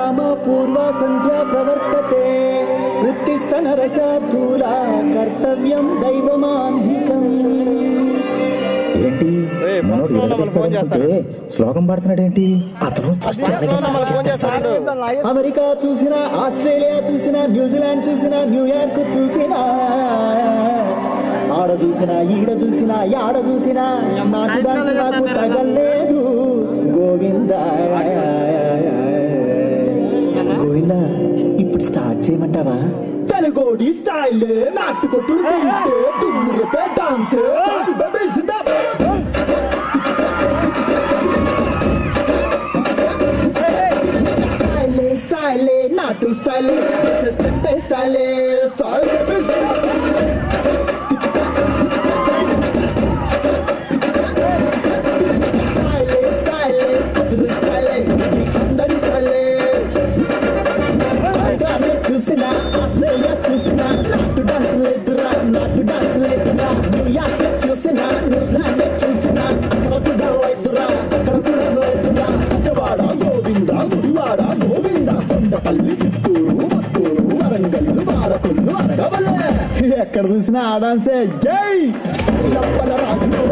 రామ పూర్వ సంధ్యా ప్రవర్తతే ఉత్తిష్ట నరశార్దూలా కర్తవ్యం దైవమాన్హికం. ఏంటి శ్లోకం పాడుతున్నాడు ఏంటి? అతను ఫస్ట్ అమెరికా చూసినా, ఆస్ట్రేలియా చూసినా, న్యూజిలాండ్ చూసినా, న్యూయార్క్ చూసినా, ఆడ చూసినా, ఈడ చూసినా, యాడ చూసినా నాకు డాన్స్ నాకు తగలేదు. గోవిందా గోవిందా, ఇప్పుడు స్టార్ట్ చేయమంటావా? తెలుగోడి స్టైల్ నాటు కొట్టుడు తుమ్మిరిపే డాన్స్ స్టైల్ నాటు స్టైల్ స్టైల్ చూసినా, ఆస్ట్రేలియా చూసినా నాటు డాన్స్ లేదురా, నాటు డాన్స్ లేదురా. న్యూయార్క్ చూసినా, న్యూజిలాండ్ చూసినా అక్కడ కూడా లేదురా, అక్కడ కూడా లేదురా. విజయవాడ గోవింద, గుడివాడ గోవింద, కొండపల్లి, చిత్తూరు, మత్తూరు, వరంగల్, బాలకొల్లు, అరగవల్లే ఎక్కడ చూసినా ఆ డాన్సే. జై లప్పల రాజు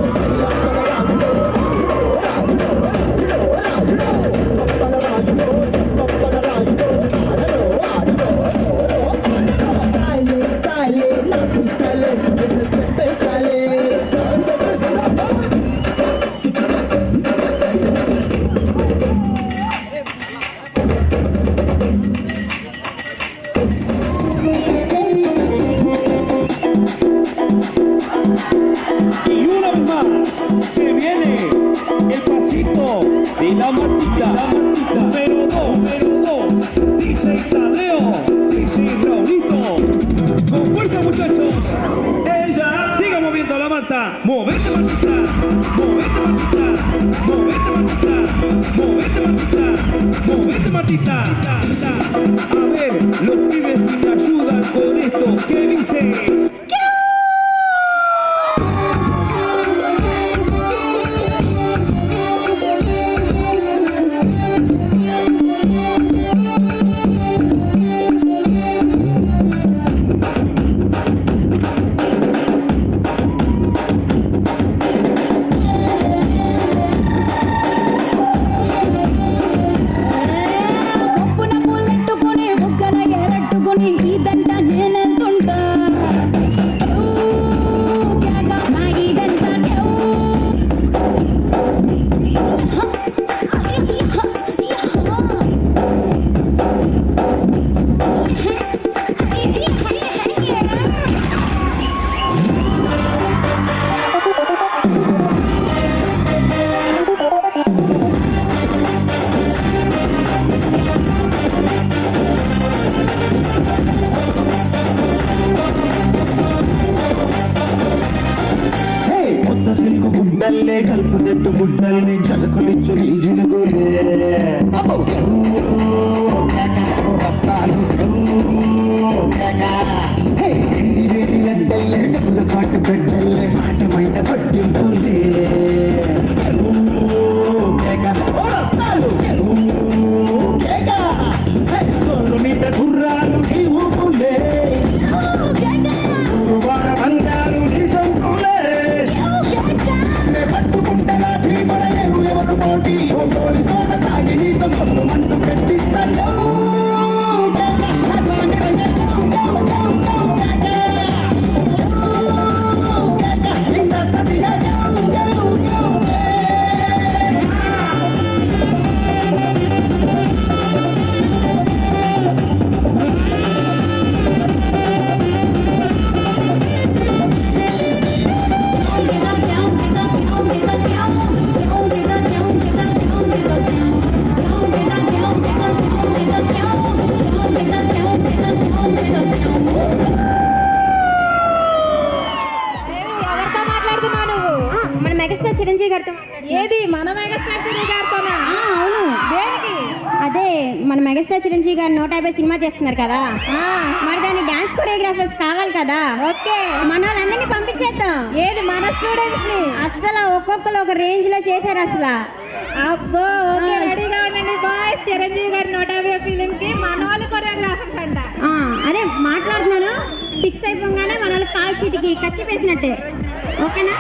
se viene el pasito de la Martita, número 2, dice Tadeo, dice Raulito, con fuerza muchachos, ella sigue moviendo la Marta, movete Martita, movete Martita, movete Martita, movete Martita, movete Martita. A ver, los pibes si me ayudan con esto, ¿qué dice? గుడ్డల్లే కలుపు చెట్టు గుడ్డల్ని చలుకులిచ్చు నీ జిలుగులే గడ్డల్లే డబ్బులు కాటు గడ్డల్లే మాటమైన పట్టింపులే మీద గుర్రాలు నీ ఊపులే బంగారు నీ సొంతులే పట్టుకుంటా భీమడలేరు ఎవరు పోటీ తోట తాగి నీతో మంటూ పెట్టిస్తాను చిరంజీవి గారితో ఏది మన మెగాస్టార్ చిరంజీవి గారితోనా? అవును. దేనికి? అదే మన మెగాస్టార్ చిరంజీవి గారు 150 సినిమా చేస్తున్నారు కదా, మరి దాని డాన్స్ కొరియోగ్రాఫర్స్ కావాలి కదా. ఓకే, మన వాళ్ళందరినీ పంపించేద్దాం. ఏది మన స్టూడెంట్స్ ని? అసలు ఒక్కొక్కరు ఒక రేంజ్ లో చేశారు అసలు. అబ్బో, ఓకే రెడీగా ఉండండి బాయ్స్. చిరంజీవి గారి 150 ఫిలిం ఫిక్స్ అయిపోగానే మన వాళ్ళు కాల్ షీట్కి ఖర్చు వేసినట్టే. ఓకేనా?